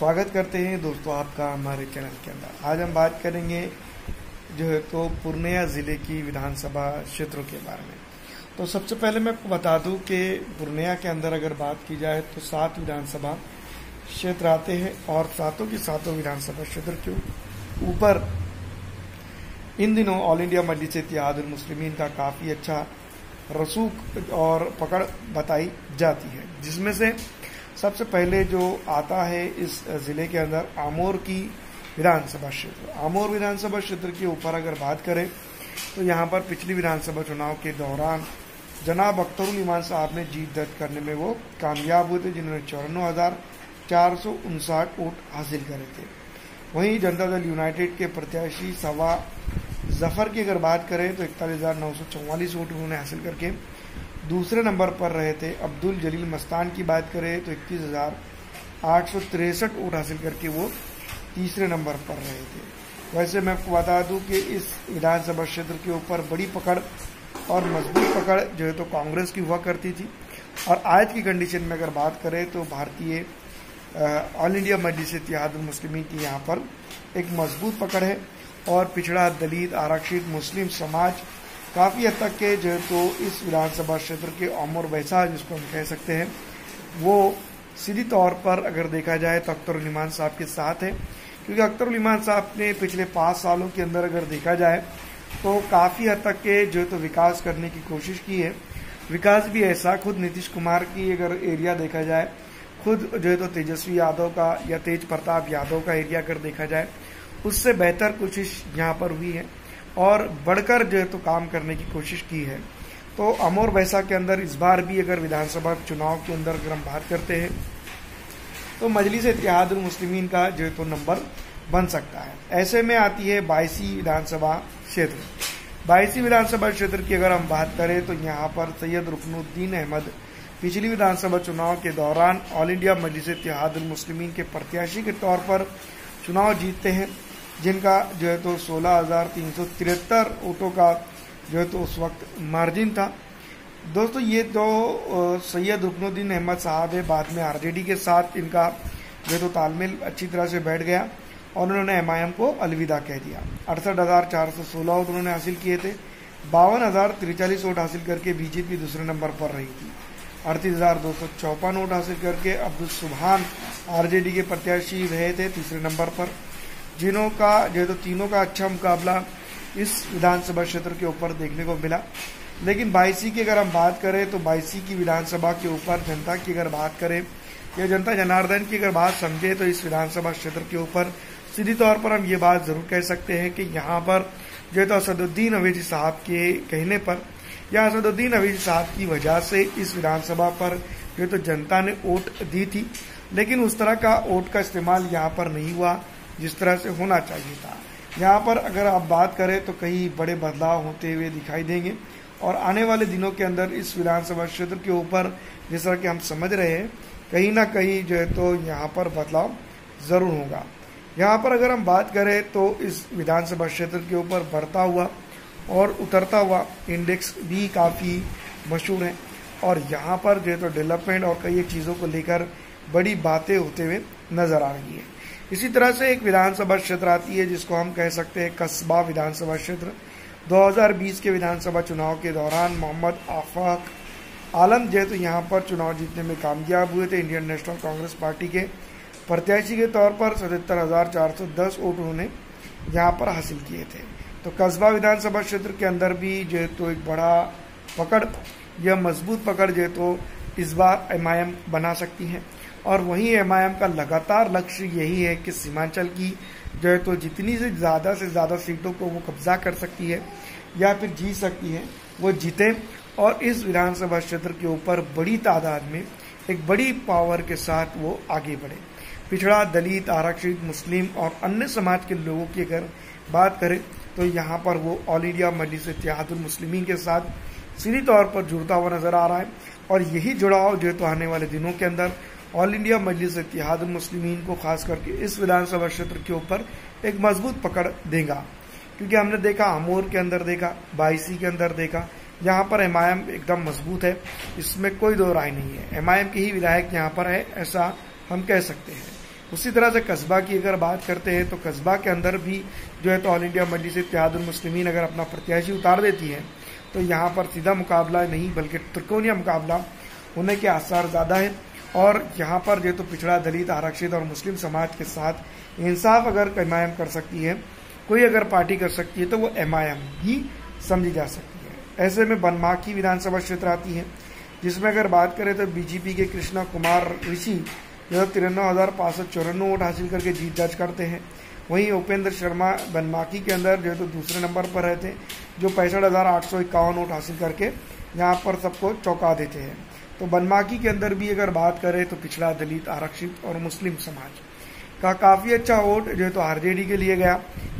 स्वागत करते हैं दोस्तों आपका हमारे चैनल के अंदर। आज हम बात करेंगे जो है तो पूर्णिया ज़िले की विधानसभा क्षेत्रों के बारे में। तो सबसे पहले मैं आपको बता दूं कि पूर्णिया के अंदर अगर बात की जाए तो 7 विधानसभा क्षेत्र आते हैं और सातों की सातों विधानसभा क्षेत्र के ऊपर इन दिनों ऑल इंडिया मजलिस इत्तेहादुल मुस्लिमीन का काफ़ी अच्छा रसूख और पकड़ बताई जाती है, जिसमें से सबसे पहले जो आता है इस ज़िले के अंदर आमोर की विधानसभा क्षेत्र। आमोर विधानसभा क्षेत्र के ऊपर अगर बात करें तो यहाँ पर पिछली विधानसभा चुनाव के दौरान जनाब अख्तरुल ईमान साहब ने जीत दर्ज करने में वो कामयाब हुए थे, जिन्होंने 54,459 वोट हासिल करे थे। वहीं जनता दल यूनाइटेड के प्रत्याशी सवा जफर की अगर बात करें तो 41,944 वोट उन्होंने हासिल करके दूसरे नंबर पर रहे थे। अब्दुल जलील मस्तान की बात करें तो 21,863 वोट हासिल करके वो तीसरे नंबर पर रहे थे। वैसे मैं आपको बता दूं कि इस विधानसभा क्षेत्र के ऊपर बड़ी पकड़ और मजबूत पकड़ जो है तो कांग्रेस की हुआ करती थी, और आज की कंडीशन में अगर बात करें तो भारतीय ऑल इंडिया मजलिस इत्तेहादुल मुस्लिमीन की यहाँ पर एक मजबूत पकड़ है। और पिछड़ा, दलित, आरक्षित, मुस्लिम समाज काफ़ी हद तक के जो है तो इस विधानसभा क्षेत्र के आमोर वैसा जिसको हम कह सकते हैं वो सीधी तौर पर अगर देखा जाए तो अख्तरुल ईमान साहब के साथ है, क्योंकि अख्तरुल ईमान साहब ने पिछले 5 सालों के अंदर अगर देखा जाए तो काफ़ी हद तक के जो है तो विकास करने की कोशिश की है। विकास भी ऐसा, खुद नीतीश कुमार की अगर एरिया देखा जाए, खुद जो है तो तेजस्वी यादव का या तेज प्रताप यादव का एरिया अगर देखा जाए, उससे बेहतर कोशिश यहाँ पर हुई है और बढ़कर जो है तो काम करने की कोशिश की है। तो अमोर वैसा के अंदर इस बार भी अगर विधानसभा चुनाव के अंदर अगर हम बात करते हैं तो मजलिस इत्तेहादुल मुस्लिमीन का जो है तो नंबर बन सकता है। ऐसे में आती है 22वीं विधानसभा क्षेत्र। 22वीं विधानसभा क्षेत्र की अगर हम बात करें तो यहाँ पर सैयद रुकनुद्दीन अहमद पिछली विधानसभा चुनाव के दौरान ऑल इंडिया मजलिस इत्तेहादुल मुस्लिमीन के प्रत्याशी के तौर पर चुनाव जीतते हैं, जिनका जो है तो 16,373 वोटों का जो है तो उस वक्त मार्जिन था। दोस्तों ये जो सैयद रुकनुद्दीन अहमद साहब है, बाद में आरजेडी के साथ इनका जो है तो तालमेल अच्छी तरह से बैठ गया और उन्होंने एमआईएम को अलविदा कह दिया। 68,416 वोट उन्होंने हासिल किए थे। 52,043 वोट हासिल करके बीजेपी दूसरे नंबर पर रही थी। 38,254 वोट हासिल करके अब्दुल सुभान आरजेडी के प्रत्याशी रहे थे तीसरे नंबर पर, जिन्हों का जो है तो तीनों का अच्छा मुकाबला इस विधानसभा क्षेत्र के ऊपर देखने को मिला। लेकिन 22 की अगर हम बात करें तो 22 की विधानसभा के ऊपर जनता की अगर बात करें या जनता जनार्दन की अगर बात समझे तो इस विधानसभा क्षेत्र के ऊपर सीधी तौर पर हम ये बात जरूर कह सकते हैं कि यहाँ पर जो है तो असदुद्दीन अवैसी साहब के कहने पर या असदुद्दीन अवैसी साहब की वजह से इस विधानसभा पर जो है तो जनता ने वोट दी थी, लेकिन उस तरह का वोट का इस्तेमाल यहाँ पर नहीं हुआ जिस तरह से होना चाहिए था। यहाँ पर अगर आप बात करें तो कई बड़े बदलाव होते हुए दिखाई देंगे और आने वाले दिनों के अंदर इस विधानसभा क्षेत्र के ऊपर जिस तरह कि हम समझ रहे हैं कहीं ना कहीं जो है तो यहाँ पर बदलाव ज़रूर होगा। यहाँ पर अगर हम बात करें तो इस विधानसभा क्षेत्र के ऊपर बढ़ता हुआ और उतरता हुआ इंडेक्स भी काफ़ी मशहूर है और यहाँ पर जो है तो डेवलपमेंट और कई चीज़ों को लेकर बड़ी बातें होते हुए नज़र आ रही है। इसी तरह से एक विधानसभा क्षेत्र आती है जिसको हम कह सकते हैं कस्बा विधानसभा क्षेत्र। 2020 के विधानसभा चुनाव के दौरान मोहम्मद आफाक आलम जो है तो यहाँ पर चुनाव जीतने में कामयाब हुए थे। इंडियन नेशनल कांग्रेस पार्टी के प्रत्याशी के तौर पर 77,410 वोट उन्होंने यहाँ पर हासिल किए थे। तो कस्बा विधानसभा क्षेत्र के अंदर भी जो है तो एक बड़ा पकड़ या मजबूत पकड़ जो है तो इस बार एमआईएम बना सकती है और वहीं एमआईएम का लगातार लक्ष्य यही है कि सीमांचल की जो है तो जितनी से ज़्यादा सीटों को वो कब्जा कर सकती है या फिर जीत सकती है वो जीते और इस विधानसभा क्षेत्र के ऊपर बड़ी तादाद में एक बड़ी पावर के साथ वो आगे बढ़े। पिछड़ा, दलित, आरक्षित, मुस्लिम और अन्य समाज के लोगों की अगर बात करें तो यहाँ पर वो ऑल इंडिया मजलिस इत्तेहादुल मुस्लिमीन के साथ सीधी तौर पर जुड़ता हुआ नजर आ रहा है और यही जुड़ाव जो है तो आने वाले दिनों के अंदर ऑल इंडिया मजलिस इत्तेहादुल मुस्लिमीन को खास करके इस विधानसभा क्षेत्र के ऊपर एक मजबूत पकड़ देगा, क्योंकि हमने देखा आमोर के अंदर देखा, 22 के अंदर देखा, यहाँ पर एमआईएम एकदम मजबूत है, इसमें कोई दो राय नहीं है। एमआईएम के ही विधायक यहाँ पर है, ऐसा हम कह सकते हैं। उसी तरह से कस्बा की अगर बात करते हैं तो कस्बा के अंदर भी जो है तो ऑल इंडिया मजलिस इत्तेहादुल मुस्लिमीन अगर अपना प्रत्याशी उतार देती है तो यहाँ पर सीधा मुकाबला नहीं बल्कि त्रिकोणीय मुकाबला होने के आसार ज़्यादा है। और यहाँ पर जो तो पिछड़ा, दलित, आरक्षित और मुस्लिम समाज के साथ इंसाफ अगर MIM कर सकती है, कोई अगर पार्टी कर सकती है तो वो MIM ही समझी जा सकती है। ऐसे में बनमाकी विधानसभा क्षेत्र आती है, जिसमें अगर बात करें तो बीजेपी के कृष्णा कुमार ऋषि जो 53,594 वोट हासिल करके जीत दर्ज करते हैं। वहीं उपेंद्र शर्मा बनमाकी के अंदर जो है तो दूसरे नंबर पर रहते हैं, जो 65,851 वोट हासिल करके यहाँ पर सबको चौंका देते हैं। तो बनमाकी के अंदर भी अगर बात करें तो पिछड़ा, दलित, आरक्षित और मुस्लिम समाज का काफ़ी अच्छा वोट जो है तो RJD के लिए गया,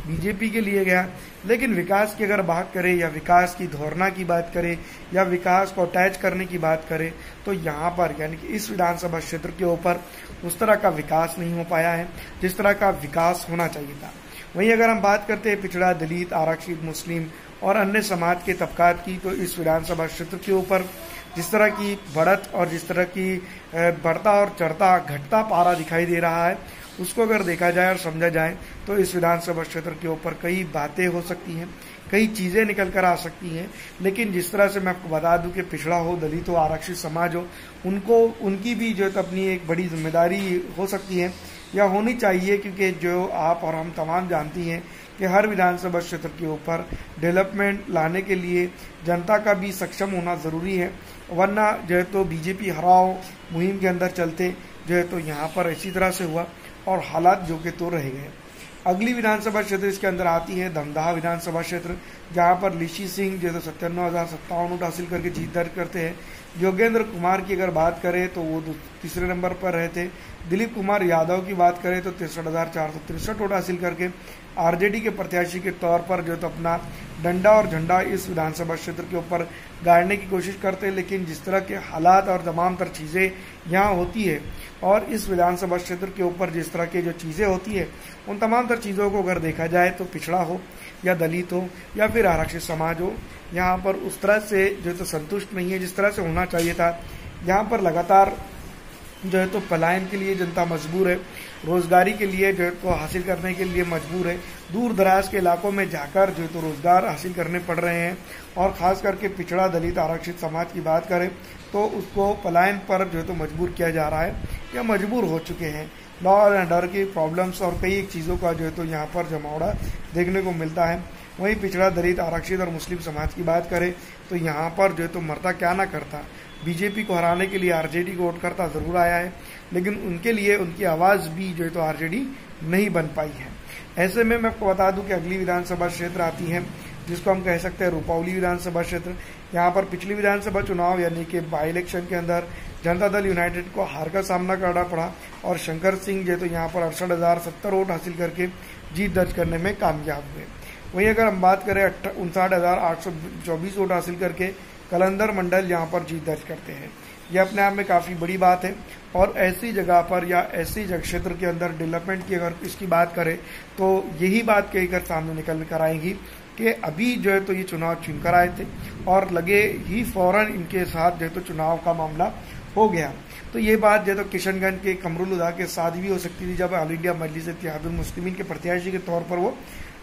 बीजेपी के लिए गया। लेकिन विकास की अगर बात करें या विकास की धोरणा की बात करें या विकास को अटैच करने की बात करें तो यहाँ पर यानी कि इस विधानसभा क्षेत्र के ऊपर उस तरह का विकास नहीं हो पाया है जिस तरह का विकास होना चाहिए था। वहीं अगर हम बात करते हैं पिछड़ा, दलित, आरक्षित, मुस्लिम और अन्य समाज के तबकात की, तो इस विधानसभा क्षेत्र के ऊपर जिस तरह की बढ़त और जिस तरह की बढ़ता और चढ़ता घटता पारा दिखाई दे रहा है, उसको अगर देखा जाए और समझा जाए तो इस विधानसभा क्षेत्र के ऊपर कई बातें हो सकती हैं, कई चीज़ें निकल कर आ सकती हैं। लेकिन जिस तरह से मैं आपको बता दूं कि पिछड़ा हो, दलित हो, आरक्षित समाज हो, उनकी भी जो है तो अपनी एक बड़ी जिम्मेदारी हो सकती है या होनी चाहिए, क्योंकि जो आप और हम तमाम जानती हैं कि हर विधानसभा क्षेत्र के ऊपर डेवलपमेंट लाने के लिए जनता का भी सक्षम होना ज़रूरी है, वरना जो है तो बीजेपी हराओ मुहिम के अंदर चलते जो है तो यहाँ पर इसी तरह से हुआ और हालात जो कि तो रह गए। अगली विधानसभा क्षेत्र इसके अंदर आती है दमदाहा विधानसभा क्षेत्र, जहाँ पर लीशी सिंह जो है तो 57,057 वोट हासिल करके जीत दर्ज करते हैं। योगेंद्र कुमार की अगर बात करें तो वो तीसरे नंबर पर रहे थे। दिलीप कुमार यादव की बात करें तो 63,463 वोट हासिल करके RJD के प्रत्याशी के तौर पर जो तो अपना डंडा और झंडा इस विधानसभा क्षेत्र के ऊपर गाड़ने की कोशिश करते हैं। लेकिन जिस तरह के हालात और तमाम तर चीज़ें यहाँ होती है और इस विधानसभा क्षेत्र के ऊपर जिस तरह की जो चीज़ें होती है, उन तमाम तर चीज़ों को अगर देखा जाए तो पिछड़ा हो या दलित हो या फिर आरक्षित समाज हो, यहाँ पर उस तरह से जो तो संतुष्ट नहीं है जिस तरह से होना चाहिए था। यहाँ पर लगातार जो है तो पलायन के लिए जनता मजबूर है, रोजगारी के लिए जो है तो हासिल करने के लिए मजबूर है, दूर दराज के इलाकों में जाकर जो है तो रोजगार हासिल करने पड़ रहे हैं। और ख़ास करके पिछड़ा, दलित, आरक्षित समाज की बात करें तो उसको पलायन पर जो है तो मजबूर किया जा रहा है या मजबूर हो चुके हैं। लॉ एंड ऑर्डर की प्रॉब्लम्स और कई एक चीज़ों का जो है तो यहाँ पर जमावड़ा देखने को मिलता है। वहीं पिछड़ा, दलित, आरक्षित और मुस्लिम समाज की बात करें तो यहाँ पर जो है तो मरता क्या ना करता, बीजेपी को हराने के लिए RJD को वोट करता ज़रूर आया है, लेकिन उनके लिए उनकी आवाज़ भी जो है तो RJD नहीं बन पाई है। ऐसे में मैं आपको बता दूं कि अगली विधानसभा क्षेत्र आती है जिसको हम कह सकते हैं रुपौली विधानसभा क्षेत्र। यहाँ पर पिछली विधानसभा चुनाव यानी कि बाई इलेक्शन के अंदर जनता दल यूनाइटेड को हार का सामना करना पड़ा और शंकर सिंह जो तो यहाँ पर 68,070 वोट हासिल करके जीत दर्ज करने में कामयाब हुए। वहीं अगर हम बात करें 59,824 वोट हासिल करके कलंदर मंडल यहाँ पर जीत दर्ज करते हैं। यह अपने आप में काफ़ी बड़ी बात है और ऐसी जगह पर या ऐसी क्षेत्र के अंदर डेवलपमेंट की अगर इसकी बात करें तो यही बात कहकर सामने निकल कर आएंगी कि अभी जो है तो ये चुनाव चुन कर आए थे और लगे ही फौरन इनके साथ जो है तो चुनाव का मामला हो गया। तो ये बात जो है तो किशनगंज के कमरुल हुदा के साथ भी हो सकती थी जब ऑल इंडिया मजलिस इत्तेहादुल मुस्लिमीन के प्रत्याशी के तौर पर वो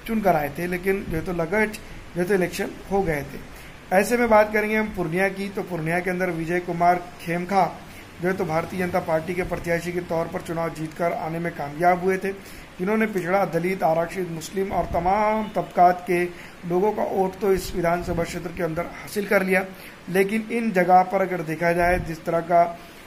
चुन कर आए थे, लेकिन जो है तो लगट जो तो इलेक्शन हो गए थे। ऐसे में बात करेंगे हम पूर्णिया की, तो पूर्णिया के अंदर विजय कुमार खेमखा जो है तो भारतीय जनता पार्टी के प्रत्याशी के तौर पर चुनाव जीतकर आने में कामयाब हुए थे, जिन्होंने पिछड़ा, दलित, आरक्षित, मुस्लिम और तमाम तबकात के लोगों का वोट तो इस विधानसभा क्षेत्र के अंदर हासिल कर लिया। लेकिन इन जगह पर अगर देखा जाए जिस तरह का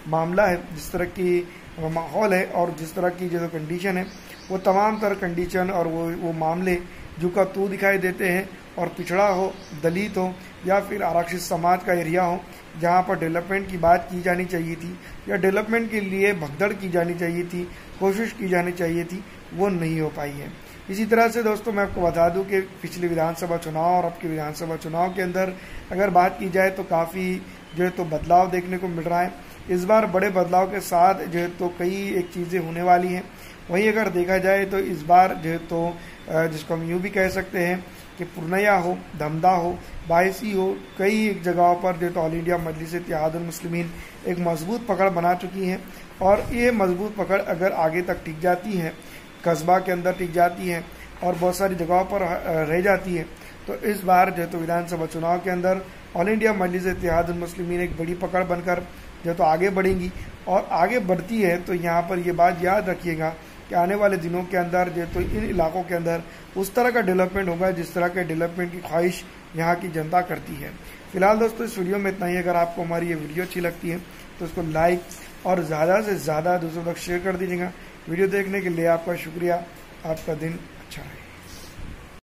मामला है, जिस तरह की माहौल है और जिस तरह की जो कंडीशन है, वो तमाम तरह कंडीशन और वो मामले जो का तू दिखाई देते हैं। और पिछड़ा हो, दलित हो या फिर आरक्षित समाज का एरिया हो, जहाँ पर डेवलपमेंट की बात की जानी चाहिए थी या डेवलपमेंट के लिए भगदड़ की जानी चाहिए थी, कोशिश की जानी चाहिए थी, वो नहीं हो पाई है। इसी तरह से दोस्तों मैं आपको बता दूं कि पिछले विधानसभा चुनाव और अब के विधानसभा चुनाव के अंदर अगर बात की जाए तो काफ़ी जो है तो बदलाव देखने को मिल रहा है। इस बार बड़े बदलाव के साथ जो है तो कई एक चीज़ें होने वाली हैं। वहीं अगर देखा जाए तो इस बार जो है तो जिसको हम यूँ भी कह सकते हैं कि पूर्णिया हो, धमदा हो, बायसी हो, कई एक जगहों पर जो तो ऑल इंडिया मजलिस इत्तेहादुल मुस्लिमीन एक मजबूत पकड़ बना चुकी है। और ये मजबूत पकड़ अगर आगे तक टिक जाती है, कस्बा के अंदर टिक जाती है और बहुत सारी जगहों पर रह जाती है, तो इस बार जो तो विधानसभा चुनाव के अंदर ऑल इंडिया मजलिस इत्तेहादुल मुस्लिमीन एक बड़ी पकड़ बनकर जो तो आगे बढ़ेंगी। और आगे बढ़ती है तो यहाँ पर ये बात याद रखिएगा कि आने वाले दिनों के अंदर जो तो इन इलाकों के अंदर उस तरह का डेवलपमेंट होगा जिस तरह के डेवलपमेंट की ख्वाहिश यहाँ की जनता करती है। फिलहाल दोस्तों इस वीडियो में इतना ही। अगर आपको हमारी ये वीडियो अच्छी लगती है तो उसको लाइक और ज़्यादा से ज़्यादा दूसरों तक शेयर कर दीजिएगा। वीडियो देखने के लिए आपका शुक्रिया। आपका दिन अच्छा रहे।